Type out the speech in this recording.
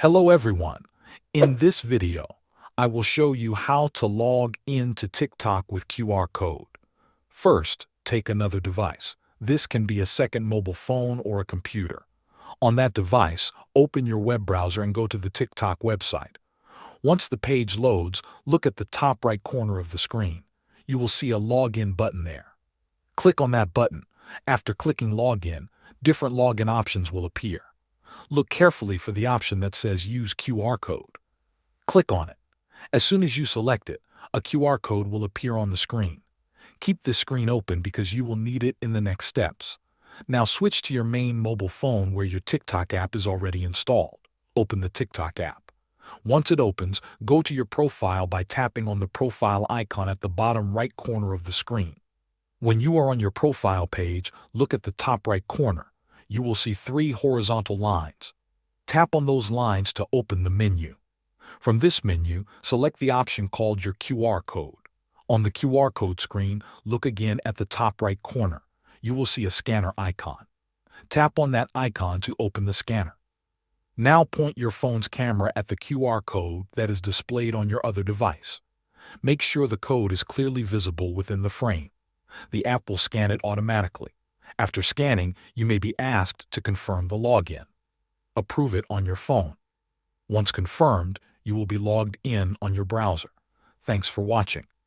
Hello everyone. In this video, I will show you how to log into TikTok with QR code. First, take another device. This can be a second mobile phone or a computer. On that device, open your web browser and go to the TikTok website. Once the page loads, look at the top right corner of the screen. You will see a login button there. Click on that button. After clicking login, different login options will appear. Look carefully for the option that says Use QR code. Click on it. As soon as you select it, a QR code will appear on the screen. Keep this screen open because you will need it in the next steps. Now switch to your main mobile phone where your TikTok app is already installed. Open the TikTok app. Once it opens, go to your profile by tapping on the profile icon at the bottom right corner of the screen. When you are on your profile page, look at the top right corner. You will see 3 horizontal lines. Tap on those lines to open the menu. From this menu, select the option called your QR code. On the QR code screen, look again at the top right corner. You will see a scanner icon. Tap on that icon to open the scanner. Now point your phone's camera at the QR code that is displayed on your other device. Make sure the code is clearly visible within the frame. The app will scan it automatically. After scanning, you may be asked to confirm the login. Approve it on your phone. Once confirmed, you will be logged in on your browser. Thanks for watching.